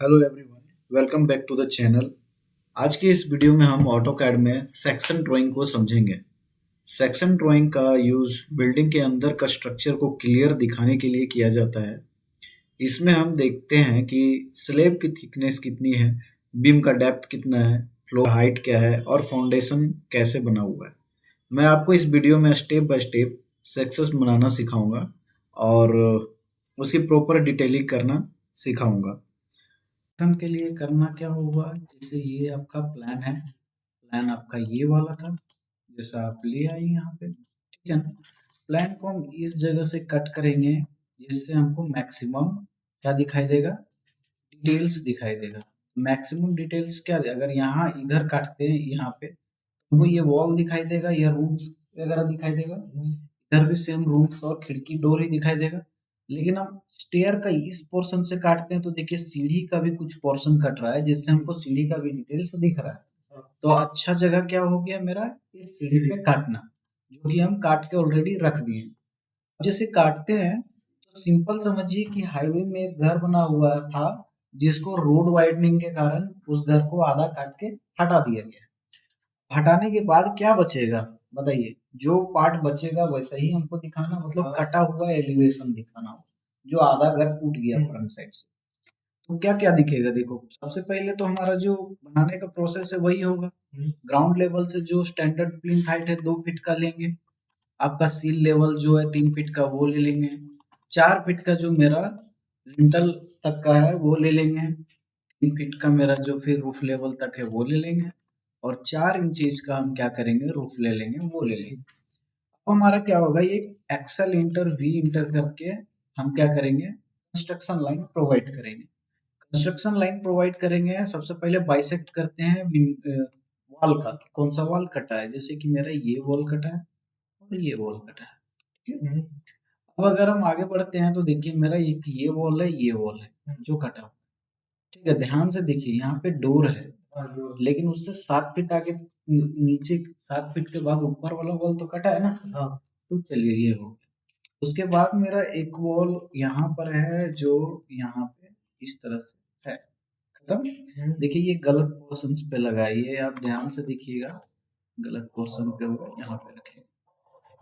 Hello everyone, welcome back to the channel. आज की इस वीडियो में हम ऑटोकैड में सेक्शन ड्राइंग को समझेंगे। सेक्शन ड्राइंग का यूज़ बिल्डिंग के अंदर का स्ट्रक्चर को क्लियर दिखाने के लिए किया जाता है। इसमें हम देखते हैं कि स्लैब की थिकनेस कितनी है, बीम का डेप्थ कितना है, फ्लोर हाइट क्या है और फाउंडेशन कैसे बना हुआ है। मैं आपको इस वीडियो में स्टेप बाय स्टेप सेक्शंस बनाना सिखाऊंगा और उसकी प्रॉपर डिटेलिंग करना सिखाऊंगा। सेक्शन के लिए करना क्या होगा, जैसे ये आपका प्लान है, प्लान आपका ये वाला था, जैसा आप ले आए यहाँ पे, ठीक है ना। प्लान को हम इस जगह से कट करेंगे जिससे हमको मैक्सिमम क्या दिखाई देगा, डिटेल्स दिखाई देगा। मैक्सिमम डिटेल्स क्या दे, अगर यहाँ इधर काटते हैं यहाँ पे हमको ये वॉल दिखाई देगा या रूम्स वगैरह दिखाई देगा, इधर भी सेम रूम्स और खिड़की डोर ही दिखाई देगा। लेकिन हम स्टेयर का इस पोर्शन से काटते हैं तो देखिए सीढ़ी का भी कुछ पोर्शन कट रहा है जिससे हमको सीढ़ी का भी डिटेल्स दिख रहा है। तो अच्छा जगह क्या हो गया मेरा, इस सीढ़ी पे काटना, जो कि हम काट के ऑलरेडी रख दिए। जैसे काटते हैं तो सिंपल समझिए कि हाईवे में एक घर बना हुआ था जिसको रोड वाइडनिंग के कारण उस घर को आधा काट के हटा दिया गया। हटाने के बाद क्या बचेगा बताइए, जो पार्ट बचेगा वैसा ही हमको दिखाना, मतलब कटा हुआ एलिवेशन दिखाना हो, जो आधा घर टूट गया फ्रंट साइड से। तो क्या क्या दिखेगा, देखो सबसे पहले तो हमारा जो बनाने का प्रोसेस है वही होगा। ग्राउंड लेवल से जो स्टैंडर्ड प्लिंथ हाइट है 2 फीट का लेंगे, आपका सील लेवल जो है 3 फीट का वो ले लेंगे, 4 फीट का जो मेरा लिंटल तक का है वो ले लेंगे, 3 फीट का मेरा जो फिर रूफ लेवल तक है वो ले लेंगे, और 4 इंचेज का हम क्या करेंगे, रूफ ले लेंगे, वो ले लेंगे। अब हमारा क्या होगा, ये एक्सेल इंटर वी इंटर करके हम क्या करेंगे, कंस्ट्रक्शन लाइन प्रोवाइड करेंगे। कंस्ट्रक्शन लाइन प्रोवाइड करेंगे, सबसे पहले बाइसेक्ट करते हैं वॉल का, कौन सा वॉल कटा है, जैसे कि मेरा ये वॉल कटा है और ये वॉल कटा है, ठीक है। अब अगर हम आगे बढ़ते हैं तो देखिए मेरा एक ये वॉल है, ये वॉल है जो कटा हुआ, ठीक है। ध्यान से देखिए यहाँ पे डोर है, लेकिन उससे 7 फीट आगे नीचे 7 फीट के बाद ऊपर वाला वॉल तो कटा है ना। हाँ। तो चलिए ये हो गया। उसके बाद मेरा एक वॉल यहाँ पर है जो यहाँ पे इस तरह से है, खत्म। देखिए ये गलत पोर्शन पे लगा है, ये आप ध्यान से देखिएगा, गलत पोर्शन पे वो यहाँ पे रखे।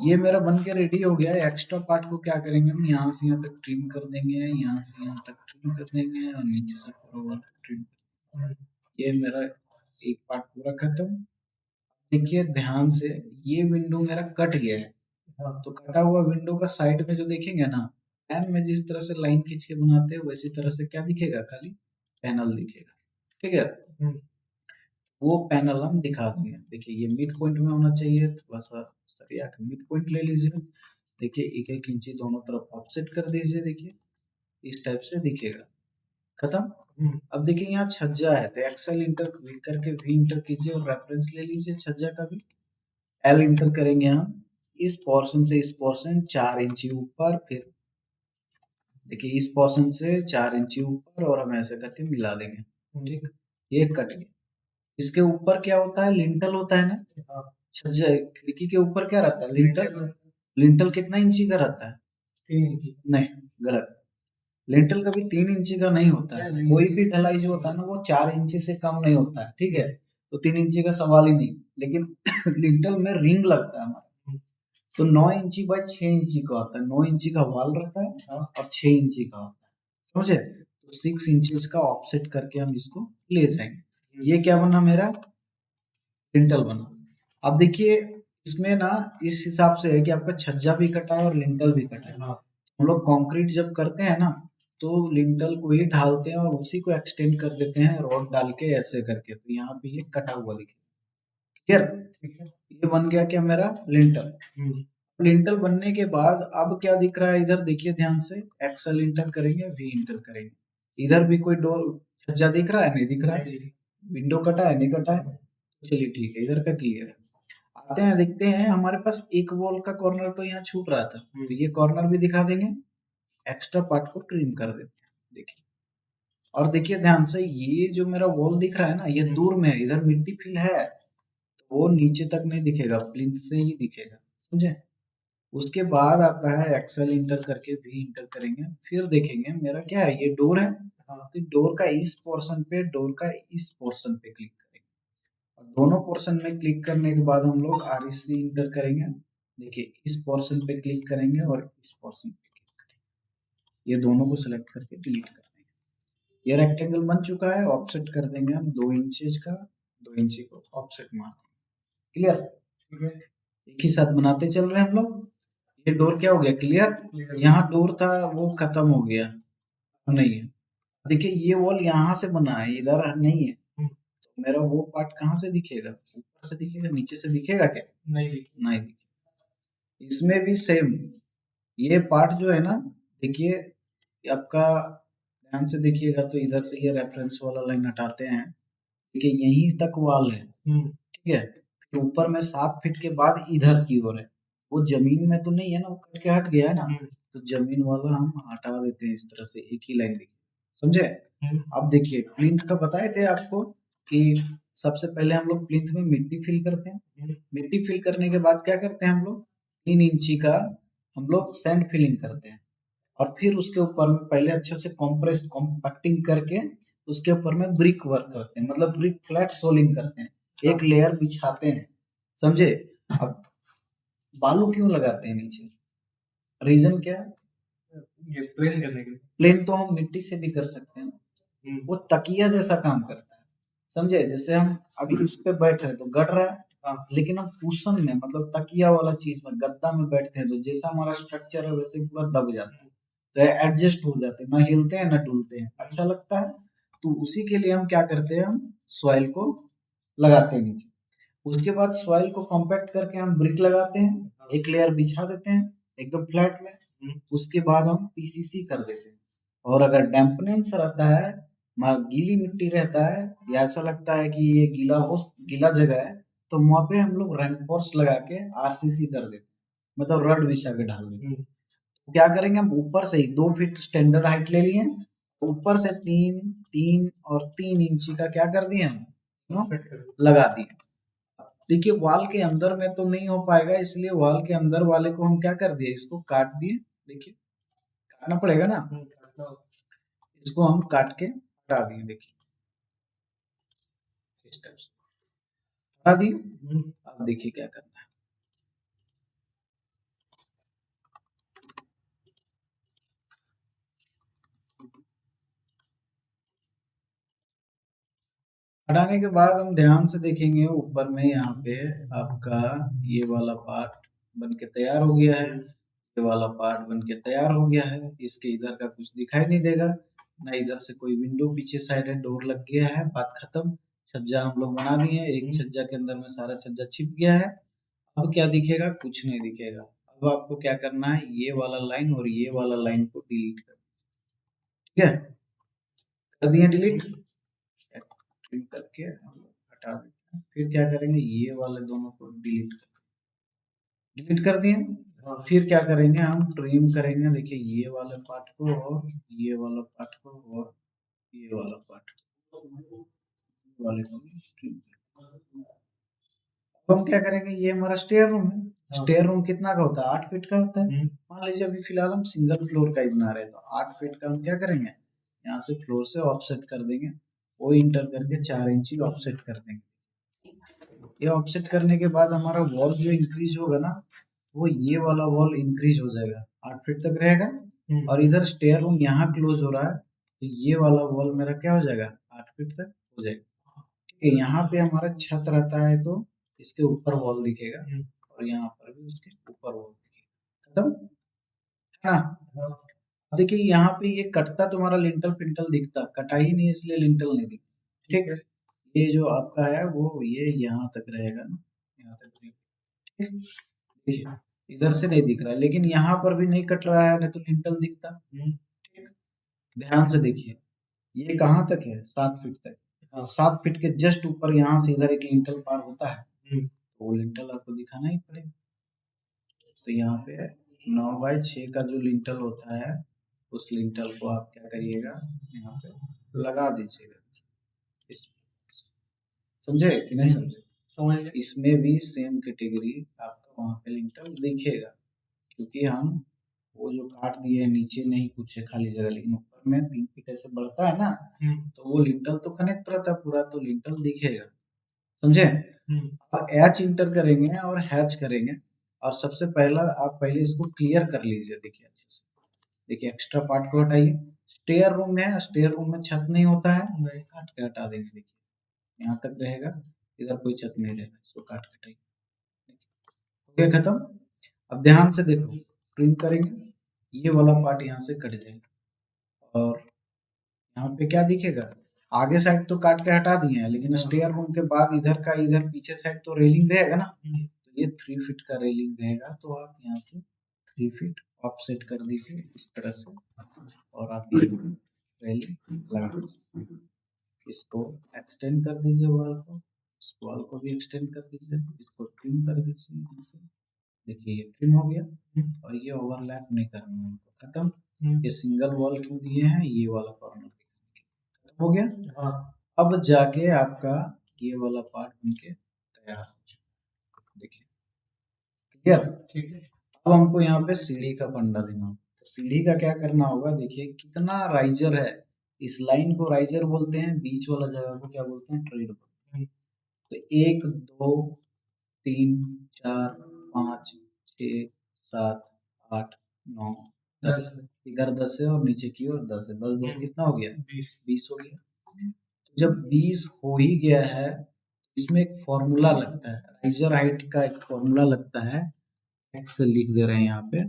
ये मेरा बन के रेडी हो गया है। एक्स्ट्रा पार्ट को क्या करेंगे, हम यहाँ से यहाँ तक ट्रिम कर देंगे, यहाँ से यहाँ तक ट्रिम कर देंगे और नीचे से पूरा वॉल ट्रिम। ये मेरा एक पार्ट पूरा खत्म। देखिए ध्यान से, ये विंडो मेरा कट गया है। तो कटा हुआ विंडो का साइड में जो देखेंगे ना, पैन में जिस तरह से लाइन खींच के बनाते हैं वैसी तरह से क्या दिखेगा, खाली पैनल दिखेगा, ठीक है। वो पैनल हम दिखा देंगे। देखिए ये मिड पॉइंट में होना चाहिए, थोड़ा सा सरिया का मिड पॉइंट ले लीजिए। देखिए 1-1 इंची दोनों तरफ ऑफसेट कर दीजिए, देखिए इस टाइप से दिखेगा, खत्म। अब देखिए यहाँ छज्जा है तो एक्सेल इंटर करके वी इंटर कीजिए और रेफरेंस ले लीजिए छज्जा का भी। एल इंटर करेंगे हम, इस पोर्शन से इस पोर्शन 4 इंची ऊपर, फिर देखिए इस पोर्शन से 4 इंची ऊपर और हम ऐसे करके मिला देंगे, ठीक। ये कट गया। इसके ऊपर क्या होता है, लिंटल होता है ना। छज्जा खिड़की के ऊपर क्या रहता है, लिंटल। लिंटल कितना इंची का रहता है, 3 इंची। नहीं, गलत। लिंटल कभी 3 इंची का नहीं होता है। कोई भी ढलाई जो होता है ना वो 4 इंची से कम नहीं होता है, ठीक है। तो 3 इंची का सवाल ही नहीं। लेकिन लिंटल में रिंग लगता है हमारा, तो 9 इंची बाय 6 इंची का होता है। 9 इंची का वॉल रहता है और 6 इंची का होता है, समझे। तो 6 इंचेस का ऑफसेट करके हम इसको ले जाएंगे। ये क्या बना मेरा, लिंटल बना। अब देखिए इसमें ना इस हिसाब से है कि आपका छज्जा भी कटा है और लिंटल भी कटा है। हम लोग कंक्रीट जब करते हैं ना तो लिंटल को ही ढालते हैं और उसी को एक्सटेंड कर देते हैं रॉड डाल के ऐसे करके। तो यहाँ पे ये कटा हुआ दिखे, क्लियर। ये बन गया क्या मेरा लिंटल। लिंटल बनने के बाद अब क्या दिख रहा है, इधर देखिए ध्यान से, एक्सेल इंटर करेंगे, वी इंटर करेंगे। इधर भी कोई डोर छज्जा दिख रहा है, नहीं दिख रहा है। विंडो कटा है, नहीं कटा है। चलिए ठीक है, इधर का क्लियर है। आते हैं देखते हैं, हमारे पास एक वॉल का कॉर्नर तो यहाँ छूट रहा था, तो ये कॉर्नर भी दिखा देंगे, एक्स्ट्रा पार्ट को ट्रिम कर देते हैं, देखिए। और देखिए ध्यान से, ये जो मेरा वॉल दिख रहा है ना, ये दूर में है, इधर मिट्टी फिल है, वो नीचे तक नहीं दिखेगा, प्लिंथ से ही दिखेगा, समझे। उसके बाद आता है एक्सेल इंटर करके वी इंटर करेंगे, फिर देखेंगे मेरा क्या है, ये डोर है, तो डोर का इस पोर्शन पे, डोर का इस पोर्शन पे क्लिक करेंगे और दोनों पोर्शन में क्लिक करने के बाद हम लोग REC इंटर करेंगे। देखिए इस पोर्शन पे क्लिक करेंगे और इस पोर्शन पे क्लिक करेंगे, ये दोनों को सिलेक्ट करके डिलीट कर देंगे। ये रेक्टेंगल बन चुका है, ऑफसेट कर देंगे हम 2 इंचेस का, 2 इंची को ऑफसेट मार देंगे। क्लियर? एक ही साथ बनाते चल रहे हैं हम लोग। ये डोर क्या हो गया? क्लियर? यहाँ डोर था वो खत्म हो गया, नहीं है। देखिए ये वॉल यहाँ से बना है, इधर नहीं है, तो मेरा वो पार्ट कहाँ से दिखेगा? ऊपर से दिखेगा, नीचे से दिखेगा क्या? नहीं दिखेगा। इसमें भी सेम, ये पार्ट जो है ना, देखिए आपका ध्यान से देखिएगा तो इधर से ये रेफरेंस वाला लाइन हटाते हैं, देखिए यहीं तक वॉल है, ठीक है। फिर ऊपर में 7 फीट के बाद इधर की ओर है, वो जमीन में तो नहीं है ना, वो कट के हट गया है ना, तो जमीन वाला हम हटा देते हैं इस तरह से, एक ही लाइन दिखे, समझे? अब देखिए प्लिंथ का बताए थे आपको कि सबसे पहले हम लोग प्लिंथ में मिट्टी फिल करते हैं। मिट्टी फिल करने के बाद क्या करते हैं हम लोग? 3 इंची का हम लोग सैंड फिलिंग करते हैं और फिर उसके ऊपर में पहले अच्छे से कॉम्पैक्टिंग करके उसके ऊपर में ब्रिक वर्क करते हैं, मतलब ब्रिक फ्लैट सोलिंग करते हैं, एक लेयर बिछाते हैं, समझे? अब बालू क्यों लगाते हैं नीचे? रीजन क्या है? ये प्लेन करने के लिए। प्लेन तो हम मिट्टी से भी कर सकते हैं, वो तकिया जैसा काम करता है, समझे? जैसे हम अभी इस पे बैठ रहे तो गड़ रहा है, लेकिन हम कुशन में, मतलब तकिया वाला चीज में, गद्दा में बैठते हैं तो जैसा हमारा स्ट्रक्चर है वैसे पूरा दब जाता है, तो एडजस्ट हो जाते हैं, ना हिलते हैं ना डुलते हैं, अच्छा लगता है। तो उसी के लिए हम क्या करते हैं, हम सॉइल को लगाते हैं नीचे, उसके बाद सॉइल को कॉम्पैक्ट करके हम ब्रिक लगाते हैं, एक लेयर बिछा देते हैं एकदम फ्लैट में, उसके बाद हम PCC कर देते हैं। और अगर डैम्पनेस रहता है, गीली मिट्टी रहता है या ऐसा लगता है कि ये गीला जगह है, तो वहां पे हम लोग रेनफोर्स लगा के RCC कर देते हैं, मतलब रड बिछा के डाल देते हैं। तो क्या करेंगे, हम ऊपर से ही 2 फीट स्टैंडर्ड हाइट ले लिए, ऊपर से 3 इंची का क्या कर दिए हम लगा दिए। देखिए वॉल के अंदर में तो नहीं हो पाएगा, इसलिए वॉल के अंदर वाले को हम क्या कर दिए, इसको काट दिए। देखिए काटना पड़ेगा ना, इसको हम काट के हटा दिए, देखिए इस टाइप से हटा दिए। अब देखिए क्या करना है, हटाने के बाद हम ध्यान से देखेंगे ऊपर में, यहाँ पे आपका ये वाला पार्ट बन के तैयार हो गया है, ये वाला पार्ट बन के तैयार हो गया है, इसके इधर का कुछ दिखाई नहीं देगा ना, इधर से कोई विंडो, पीछे साइड है डोर लग गया है, बात खत्म। छज्जा हम लोग बना दिए, एक छज्जा के अंदर में सारा छज्जा छिप गया है। अब क्या दिखेगा? कुछ नहीं दिखेगा। अब आपको क्या करना है, ये वाला लाइन और ये वाला लाइन को डिलीट कर, ठीक है, कर दिए डिलीट, करके हम लोग हटा देते हैं। फिर क्या करेंगे, ये वाले दोनों को डिलीट कर दिए। फिर क्या करेंगे, हम ट्रिम करेंगे, देखिए ये वाले पार्ट को और ये वाला पार्ट को और ये वाला पार्ट वाले को ट्रिम। तो हम क्या करेंगे, ये हमारा स्टेयर रूम है, स्टेयर रूम कितना का होता है? 8 फीट का होता है। मान लीजिए अभी फिलहाल हम सिंगल फ्लोर का ही बना रहे हैं, तो 8 फीट का हम क्या करेंगे, यहाँ से फ्लोर से ऑफसेट कर देंगे, वो इंटर करके 4 इंची ऑफसेट कर देंगे। ये ऑफसेट करने के बाद हमारा वॉल जो इंक्रीज होगा ना, वो ये वाला वॉल इंक्रीज हो जाएगा, 8 फीट तक रहेगा। और इधर स्टेयर रूम यहाँ क्लोज हो रहा है, तो ये वाला वॉल मेरा क्या हो जाएगा, 8 फीट तक हो जाएगा। ठीक है, यहाँ पे हमारा छत रहता है तो इसके ऊपर वॉल दिखेगा और यहाँ पर भी उसके ऊपर वॉल दिखेगा, खत्म है ना। देखिए यहाँ पे ये कटता तुम्हारा लिंटल पिंटल दिखता, कटा ही नहीं इसलिए लिंटल नहीं दिखता, ठीक। ये जो आपका है वो ये यहाँ तक रहेगा ना, यहाँ तक रहेगा, ठीक। देखिए इधर से नहीं दिख रहा है, लेकिन यहाँ पर भी नहीं कट रहा है, नहीं तो लिंटल दिखता, ठीक। ध्यान से देखिए, ये कहाँ तक है, 7 फीट तक, 7 फीट के जस्ट ऊपर यहाँ से इधर एक लिंटल पार होता है, तो वो लिंटल आपको दिखाना ही पड़ेगा। तो यहाँ पे 9x6 का जो लिंटल होता है, उस लिंटल को आप क्या करिएगा, यहाँ पे लगा दीजिएगा, समझे कि नहीं समझे? इसमें भी सेम कैटेगरी आपका वहाँ पे लिंटल दिखेगा, क्योंकि हम वो जो काट दिए नीचे नहीं कुछ है खाली जगह, लेकिन ऊपर में 3 फीट ऐसे बढ़ता है ना, तो वो लिंटल तो कनेक्ट रहता है पूरा, तो लिंटल दिखेगा, समझे। अब एच इंटर करेंगे और हैच करेंगे, और सबसे पहला आप पहले इसको क्लियर कर लीजिए। देखिए देखिए एक्स्ट्रा पार्ट को हटाइए। स्टेयर रूम है, स्टेयर रूम में छत नहीं होता है, काट के हटा देंगे। देखिए यहाँ तक रहेगा, इधर कोई छत नहीं रहेगा, इसको काट के हटाइए। हो गया खत्म। अब ध्यान से देखो, ट्रिम करेंगे, ये वाला पार्ट यहाँ से कट जाएगा, और यहाँ पे क्या दिखेगा, आगे साइड तो काट के हटा दिए हैं, लेकिन स्टेयर रूम के बाद इधर का, इधर पीछे साइड तो रेलिंग रहेगा ना, तो ये 3 फीट का रेलिंग रहेगा, तो आप यहाँ से 3 फीट ऑफसेट कर दीजिए इस तरह से, और आप ये रेलिंग लगा दीजिए। इसको एक्सटेंड कर दीजिए वॉल को, इस वॉल को भी एक्सटेंड कर दीजिए, इसको ट्रिम कर दीजिए यहाँ से। देखिए ये ट्रिम हो गया, और ये ओवरलैप नहीं करना है, खत्म। ये सिंगल वॉल क्यों दिए हैं, ये वाला कॉर्नर हो गया। हाँ। अब जाके आपका ये वाला पार्ट बनके तैयार हो जाए। देखिए क्लियर, ठीक है। अब हमको यहाँ पे सीढ़ी का फंडा देना होगा। तो सीढ़ी का क्या करना होगा, देखिए कितना राइजर है, इस लाइन को राइजर बोलते हैं, बीच वाला जगह को क्या बोलते हैं, ट्रेड बोलते हैं। तो 1 2 3 4 5 6 7 8 9 10, इधर 10 है और नीचे की ओर 10 है, 10 10 कितना हो गया, 20 हो गया। तो जब 20 हो ही गया है, इसमें एक फॉर्मूला लगता है, राइजर हाइट का एक फॉर्मूला लगता है, एक्स से लिख दे रहे हैं यहाँ पे।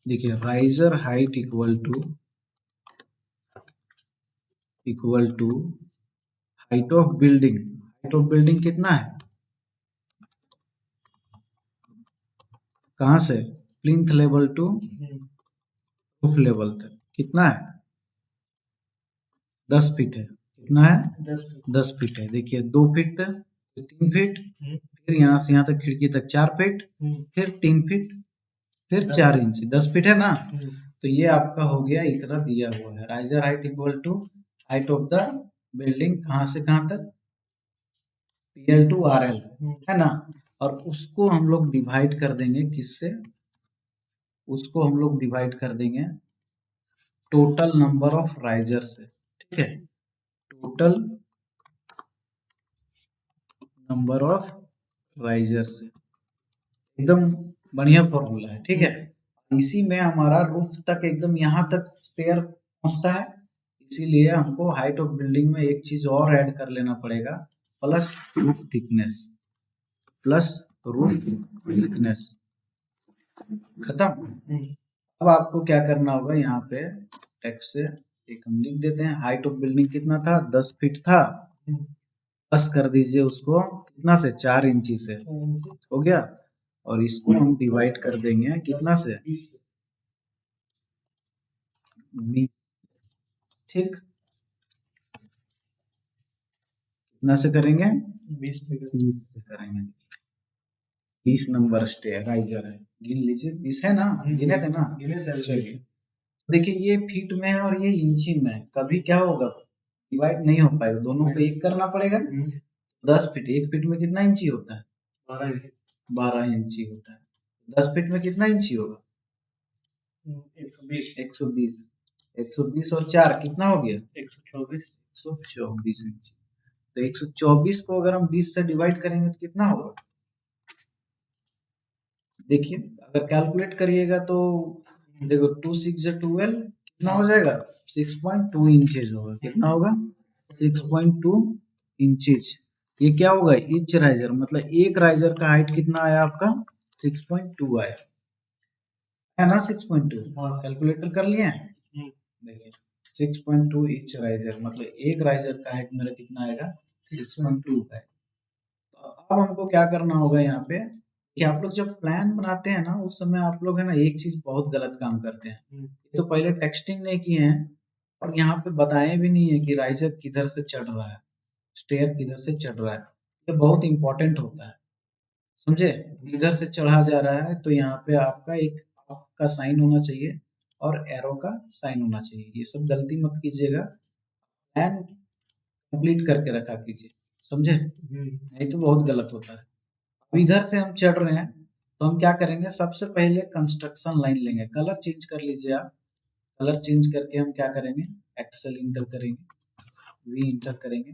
देखिए riser height equal to height of building. Height of building कितना है, कहाँ से, plinth level to roof level तक कितना है, 10 फीट है। कितना है, 10 फीट है। देखिए 2 फीट, 3 फीट, फिर यहाँ से यहाँ तक खिड़की तक 4 फीट, फिर 3 फीट, फिर 4 इंच, 10 फीट है ना। तो ये आपका हो गया, इतना दिया हुआ है, riser height equal to height of the building, कहाँ से कहाँ तक, PL टू RL, है ना। और उसको हम लोग डिवाइड कर देंगे किससे, उसको हम लोग डिवाइड कर देंगे टोटल नंबर ऑफ राइजर से, ठीक है। टोटल नंबर ऑफ राइजर से, एकदम बढ़िया फॉर्मूला है, ठीक है। इसी में हमारा रूफ तक एकदम यहाँ तक स्टेयर पहुंचता है, इसीलिए हमको हाइट ऑफ बिल्डिंग में एक चीज और ऐड कर लेना पड़ेगा, plus roof thickness, plus roof thickness. खत्म। अब आपको क्या करना होगा, यहाँ पे टेक्स्ट से एक हम लिख देते हैं, हाइट ऑफ बिल्डिंग कितना था, 10 फीट था, प्लस कर दीजिए उसको कितना से, 4 इंची से, हो गया। और इसको हम डिवाइड कर देंगे कितना से, 20, ठीक। कितना से करेंगे, 20 से करेंगे। 20 नंबर स्टेयर राइजर है, गिन लीजिए, 20 है ना, गिने थे ना, चलिए। देखिए ये फीट में है और ये इंची में है, कभी क्या होगा, डिवाइड नहीं हो पाएगा, दोनों को एक करना पड़ेगा। 10 फीट, 1 फीट में कितना इंची होता है, 12 इंची होता है। 10 फीट में कितना इंची होगा, 120 120 और 4 कितना हो गया, 124 इंची। तो 124 को अगर हम 20 से डिवाइड करेंगे तो कितना होगा, देखिए अगर कैलकुलेट करिएगा तो देखो 2 6 12 कितना हो जाएगा, 6.2 इंचेज होगा। कितना होगा, 6.2 इंचेज। ये क्या होगा, ईच राइजर, मतलब एक राइजर का हाइट कितना आया आपका, 6.2 आया है ना, 6.2। कैलकुलेटर कर लिए, देखिए 6.2 ईच राइजर, मतलब एक राइजर का हाइट मेरा कितना आएगा, 6.2 का है। तो अब हमको क्या करना होगा यहाँ पे, कि आप लोग जब प्लान बनाते हैं ना, उस समय आप लोग है ना एक चीज बहुत गलत काम करते हैं, तो पहले टेक्सटिंग नहीं किए हैं, और यहाँ पे बताए भी नहीं है कि राइजर किधर से चढ़ रहा है, स्टेयर किधर से चढ़ रहा है। ये बहुत इंपॉर्टेंट होता है, समझे। इधर से चढ़ा जा रहा है तो यहाँ पे आपका एक आपका साइन होना चाहिए और एरो का साइन होना चाहिए, ये सब गलती मत कीजिएगा, प्लान कंप्लीट करके रखा कीजिए, समझे, नहीं तो बहुत गलत होता है। अब इधर से हम चढ़ रहे हैं तो हम क्या करेंगे, सबसे पहले कंस्ट्रक्शन लाइन लेंगे। कलर चेंज कर लीजिए आप। कलर चेंज करके हम क्या करेंगे, एक्सेल इंटर करेंगे, वी इंटर करेंगे,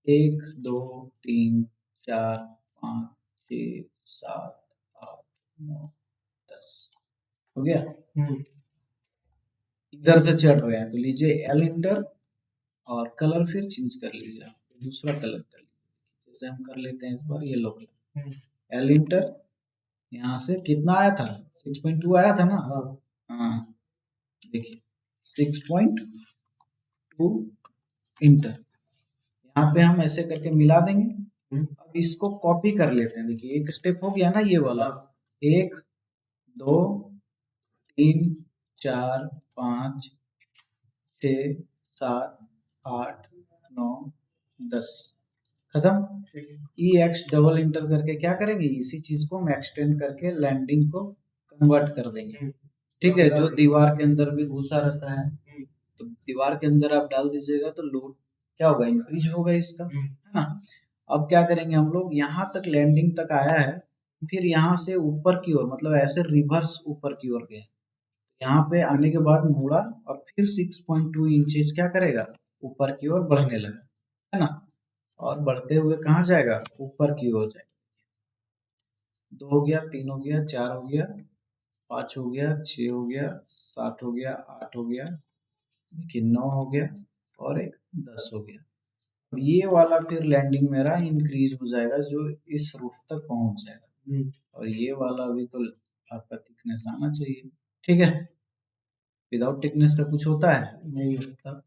1 2 3 4 5 6 7 8 9 10 हो गया। इधर से चढ़ रहे हैं तो लीजिए एल इंटर और कलर फिर चेंज कर लीजिए आप, दूसरा कलर कर लीजिए। जैसे हम कर लेते हैं इस बार येलो कलर, एल इंटर, यहाँ से कितना आया था, 6.2 आया था ना। हाँ देखिए 6.2 इंटर, यहाँ पे हम ऐसे करके मिला देंगे। अब इसको कॉपी कर लेते हैं। देखिए एक स्टेप हो गया ना ये वाला, 1 2 3 4 5 6 7 8 9 10 खत्म। ई एक्स डबल इंटर करके क्या करेंगे, इसी चीज को हम एक्सटेंड करके लैंडिंग को कन्वर्ट कर देंगे। ठीक है, जो दीवार के अंदर भी घुसा रहता है तो दीवार के अंदर आप डाल दीजिएगा तो लोड क्या होगा, इंक्रीज होगा इसका, है ना। अब क्या करेंगे हम लोग, यहाँ तक लैंडिंग तक आया है, फिर यहाँ से ऊपर की ओर मतलब ऐसे रिवर्स ऊपर की ओर गए, यहाँ पे आने के बाद मुड़ा और फिर 6.2 इंचेस क्या करेगा, ऊपर की ओर बढ़ने लगा, है ना। और बढ़ते हुए कहाँ जाएगा, ऊपर की ओर जाएगा। 2 हो गया, 3 हो गया, 4 हो गया, 5 हो गया, 6 हो गया, 7 हो गया, 8 हो गया, देखिए 9 हो गया और एक 10 हो गया। अब ये वाला फिर लैंडिंग मेरा इंक्रीज हो जाएगा जो इस रूफ तक पहुंच जाएगा, और ये वाला भी तो आपका थिकनेस आना चाहिए। ठीक है, विदाउट थिकनेस का कुछ होता है नहीं होता।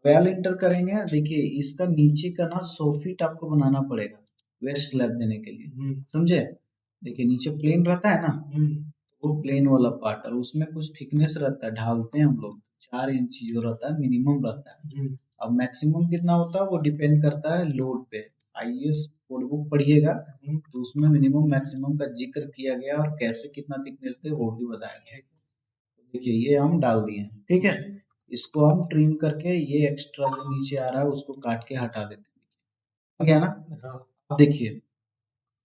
वेल इंटर करेंगे, देखिए इसका नीचे का ना सोफिट आपको बनाना पड़ेगा वेस्ट स्लैब देने के लिए, समझे। देखिए नीचे प्लेन रहता है ना, वो प्लेन वाला पार्ट और उसमें कुछ थिकनेस रहता है, ढालते हैं हम लोग 4 इंच जो रहता है मिनिमम रहता है। अब मैक्सिमम कितना होता है वो डिपेंड करता है लोड पे। आईएएस कोड बुक पढ़िएगा तो उसमें मिनिमम मैक्सिमम का जिक्र किया गया और कैसे कितना थिकनेस दे वो भी बताया गया है। देखिए ये हम डाल दिए हैं, ठीक है। इसको हम ट्रिम करके ये एक्स्ट्रा जो नीचे आ रहा है उसको काट के हटा देते हैं, ठीक है ना। अब देखिए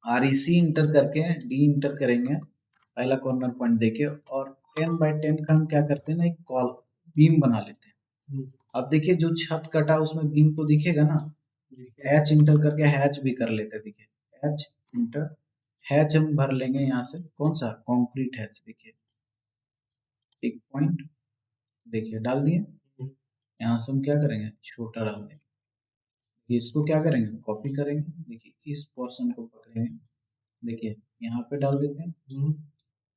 आरईसी इंटर करके डी इंटर करेंगे, पहला कॉर्नर पॉइंट देके, और 10x10 का हम क्या करते हैं ना, एक कॉल बीम बना लेते हैं। अब देखिए जो छत कटा उसमें बीम तो दिखेगा ना, एच इंटर करके हैच भी कर लेते हैं। देखिए एच इंटर, हैच हम भर लेंगे यहाँ से, कौन सा, कंक्रीट हैच। देखिए एक पॉइंट देखिए डाल दिए, यहाँ से हम क्या करेंगे, छोटा डाल देंगे। इसको क्या करेंगे, कॉपी करेंगे। देखिए इस पोर्शन को पकड़ेंगे, देखिए यहाँ पे डाल देते हैं।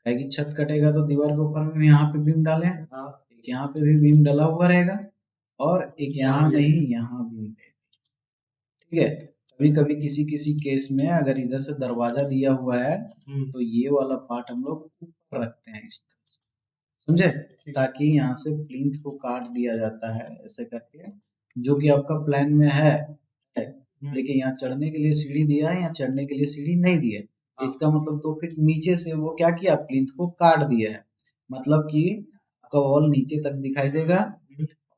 कहे कि छत कटेगा तो दीवार के ऊपर में यहाँ पे बीम डालें, एक यहाँ पे भी बीम डला हुआ रहेगा और एक यहाँ नहीं यहाँ बीम रहेगा, ठीक है। कभी कभी किसी किसी केस में अगर इधर से दरवाजा दिया हुआ है तो ये वाला पार्ट हम लोग ऊपर रखते हैं इस तरह से, समझे, ताकि यहाँ से प्लिंथ को काट दिया जाता है ऐसे करके, जो कि आपका प्लान में है। देखिए यहाँ चढ़ने के लिए सीढ़ी दिया है, यहाँ चढ़ने के लिए सीढ़ी नहीं दी है, इसका मतलब 2 फीट नीचे से वो क्या किया, प्लिंथ को काट दिया है। मतलब कि आपका वॉल नीचे तक दिखाई देगा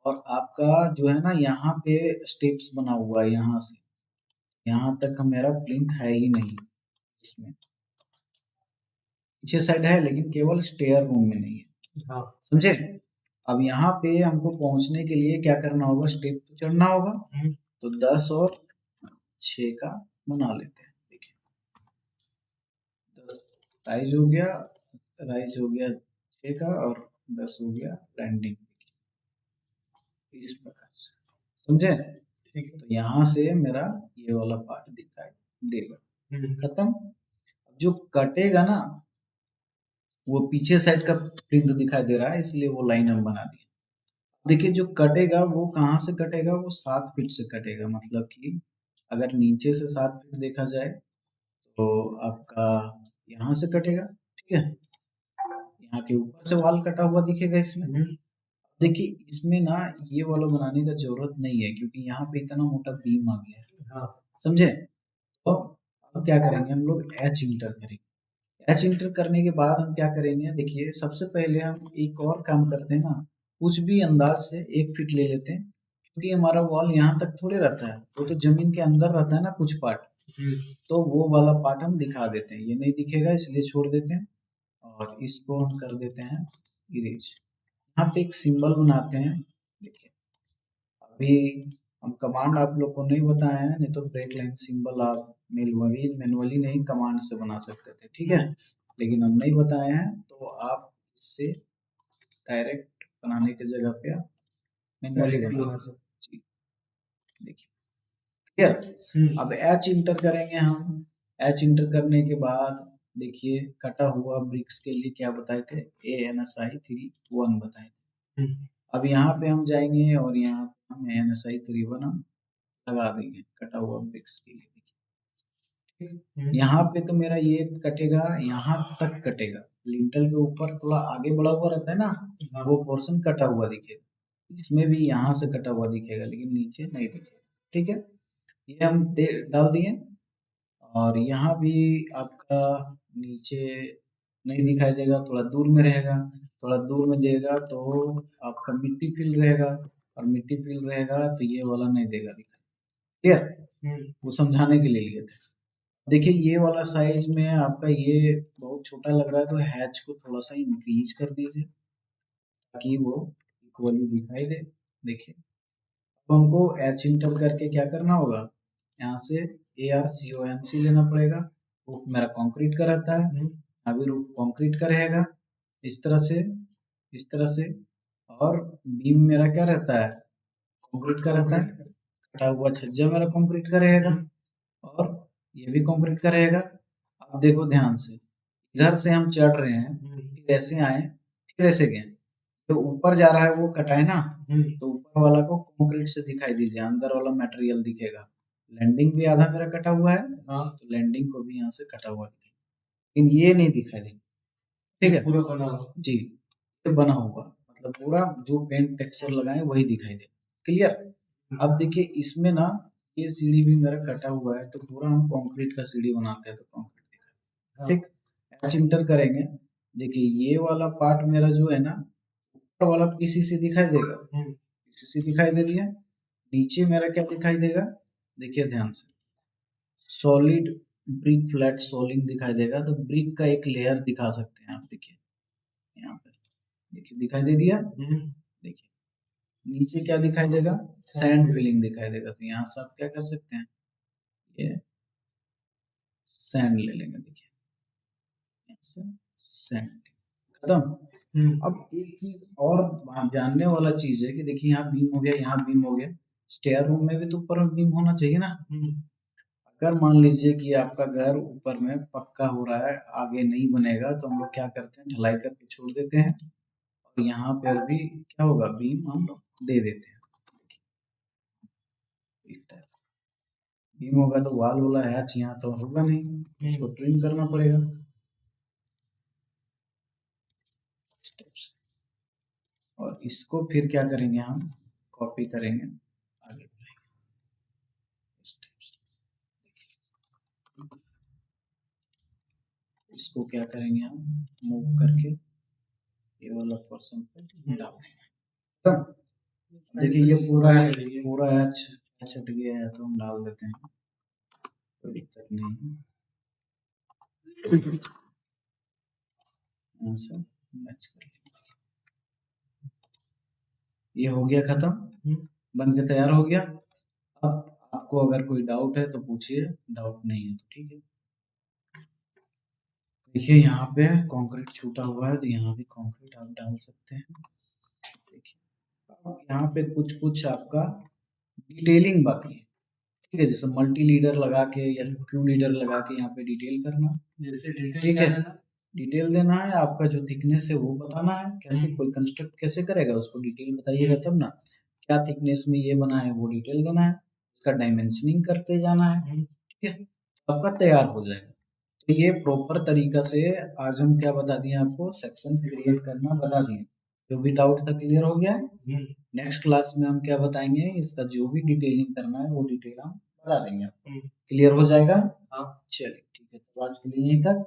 और आपका जो है ना यहाँ पे स्टेप्स बना हुआ है, यहाँ से यहाँ तक का मेरा प्लिंथ है ही नहीं, इसमें पीछे साइड है लेकिन केवल स्टेयर रूम में नहीं है, समझे। अब यहाँ पे हमको पहुंचने के लिए क्या करना होगा, स्टेप तो चढ़ना होगा, तो 10 और 6 का बना लेते हैं। देखिए 10 राइज हो गया, राइज हो गया 6 का, और 10 हो गया लैंडिंग, इस प्रकार से, समझे। तो यहाँ से मेरा ये वाला पार्ट दिखाई देगा, खत्म। जो कटेगा ना वो पीछे साइड का प्रिंट दिखाई दे रहा है इसलिए वो लाइन हम बना दिए। देखिए जो कटेगा वो कहाँ से कटेगा, वो 7 फीट से कटेगा। मतलब कि अगर नीचे से 7 फीट देखा जाए तो आपका यहाँ से कटेगा, ठीक है। यहाँ के ऊपर से वाल कटा हुआ दिखेगा इसमें। देखिए इसमें ना ये वाला बनाने का जरूरत नहीं है क्योंकि यहाँ पे इतना मोटा बीम आ गया है, समझे। तो अब क्या करेंगे हम लोग, एच इंटर करेंगे। एच इंटर करने के बाद हम क्या करेंगे, देखिए सबसे पहले हम एक और काम करते हैं ना, कुछ भी अंदाज से 1 फीट ले लेते हैं क्योंकि हमारा वॉल यहाँ तक थोड़े रहता है, वो तो जमीन के अंदर रहता है ना कुछ पार्ट, तो वो वाला पार्ट हम दिखा देते हैं, ये नहीं दिखेगा इसलिए छोड़ देते हैं और इसको हम कर देते हैं इरेज। यहाँ पे एक सिंबल बनाते हैं, देखिए अभी हम कमांड आप लोग को नहीं बताया है, नहीं तो ब्रेक लाइन सिंबल आप मैनुअली नहीं कमांड से बना सकते थे, ठीक है, लेकिन हम नहीं बताए हैं तो आप इससे डायरेक्ट बनाने की जगह पे आप मैनुअली बना सकते। देखिए क्लियर। अब एच इंटर करेंगे हम, एच इंटर करने के बाद देखिए कटा हुआ ब्रिक्स के लिए क्या बताए थे, ANSI 3.1 बताए थे। अब यहाँ पे हम जाएंगे और यहाँ हम ANSI 3.1 हम लगा देंगे कटा हुआ ब्रिक्स के लिए। यहाँ पे तो मेरा ये कटेगा, यहाँ तक कटेगा, लिंटल के ऊपर थोड़ा आगे बढ़ा हुआ रहता है ना, वो पोर्शन कटा हुआ दिखेगा, इसमें भी यहाँ से कटा हुआ दिखेगा लेकिन नीचे नहीं दिखेगा, ठीक है। ये हम डाल दिए और यहाँ भी आपका नीचे नहीं दिखाई देगा, थोड़ा दूर में रहेगा, थोड़ा दूर में देगा तो आपका मिट्टी फील रहेगा और मिट्टी फील रहेगा तो ये वाला नहीं देगा दिखाई, क्लियर। वो समझाने के लिए लिए थे। देखिए ये वाला साइज में आपका ये बहुत छोटा लग रहा है तो हैच को थोड़ा सा इंक्रीज कर दीजिए ताकि वो इक्वली दिखाई दे। देखिए तो हमको एच इंटर करके क्या करना होगा, यहाँ से ARCONC लेना पड़ेगा। रूफ मेरा कंक्रीट का रहता है, अभी रूफ कंक्रीट का रहेगा इस तरह से, इस तरह से, और बीम मेरा क्या रहता है, कंक्रीट का रहता है, कटा हुआ छज्जा मेरा कंक्रीट का रहेगा और ये भी कंक्रीट का रहेगा। अब देखो ध्यान से, इधर से हम चढ़ रहे हैं, फिर ऐसे आए, फिर ऐसे गए, तो ऊपर जा रहा है वो कटा है ना, तो ऊपर वाला को कंक्रीट से दिखाई दीजिए, अंदर वाला मटेरियल दिखेगा। लैंडिंग भी आधा मेरा कटा हुआ है, तो लैंडिंग को भी यहाँ से कटा हुआ दिखेगा, लेकिन ये नहीं दिखाई देगा, ठीक है, पूरा बना हुआ जी, ये बना हुआ मतलब पूरा जो पेंट टेक्सचर लगाए वही दिखाई दे, क्लियर। अब देखिए इसमें ना ये सीढ़ी भी मेरा कटा हुआ है, तो पूरा हम कंक्रीट का सीढ़ी बनाते हैं तो कंक्रीट दिखाई, ठीक। एच इंटर करेंगे, देखिए ये वाला पार्ट मेरा जो है ना ऊपर वाला PCC दिखाई देगा, PCC दिखाई दे रही है, नीचे मेरा क्या दिखाई देगा, देखिए ध्यान से, सॉलिड ब्रिक फ्लैट सोलिंग दिखाई देगा, तो ब्रिक का एक लेयर दिखा सकते हैं आप, देखिए यहाँ पे, देखिए दिखाई दे दिया। देखिए नीचे क्या दिखाई देगा, सैंड फिलिंग दिखाई देगा, तो यहाँ से आप क्या कर सकते हैं, ये सैंड ले लेंगे, देखिए सैंड खत्म। अब एक चीज और जानने वाला चीज है कि देखिए यहाँ बीम हो गया, यहाँ बीम हो गया, स्टेयर रूम में भी तो ऊपर में बीम होना चाहिए ना। अगर मान लीजिए कि आपका घर ऊपर में पक्का हो रहा है, आगे नहीं बनेगा, तो हम लोग क्या करते हैं, ढलाई करके छोड़ देते हैं और यहाँ पर भी क्या होगा, बीम हम लोग दे देते हैं। बीम होगा तो वाल वाला हैच यहाँ तो होगा नहीं, इसको ट्रिम करना पड़ेगा। और इसको फिर क्या करेंगे, हम कॉपी करेंगे, आगे बढ़ाएंगे, इसको क्या करेंगे, हम मूव करके ये वाला पोर्शन पे डाल देंगे। सब देखिए ये पूरा हैच हट गया है, तो हम डाल देते हैं, कोई दिक्कत नहीं है। ये हो गया खत्म, बन के तैयार हो गया। अब आपको अगर कोई डाउट है तो पूछिए, डाउट नहीं है तो ठीक है। देखिए यहाँ पे कंक्रीट छूटा हुआ है, तो यहाँ भी कंक्रीट आप डाल सकते हैं। देखिए यहाँ पे कुछ कुछ आपका डिटेलिंग बाकी है, ठीक है, जैसे मल्टी लीडर लगा के या क्यू लीडर लगा के यहाँ पे डिटेल करना, ठीक है, डिटेल देना है, आपका जो थिकनेस है वो बताना है, कैसे कोई कंस्ट्रक्ट कैसे करेगा उसको डिटेल बताइएगा तब ना, क्या थिकनेस में ये बना है वो डिटेल देना है, इसका डायमेंशनिंग करते जाना है, ठीक है, आपका तैयार हो जाएगा। तो ये प्रॉपर तरीका से आज हम क्या बता दिए आपको, सेक्शन क्रिएट करना बता दिए। जो भी डाउट था क्लियर हो गया है। नेक्स्ट क्लास में हम क्या बताएंगे, इसका जो भी डिटेलिंग करना है वो डिटेल हम बता देंगे आपको, क्लियर हो जाएगा। चलिए ठीक है, तो आज के लिए यहीं तक।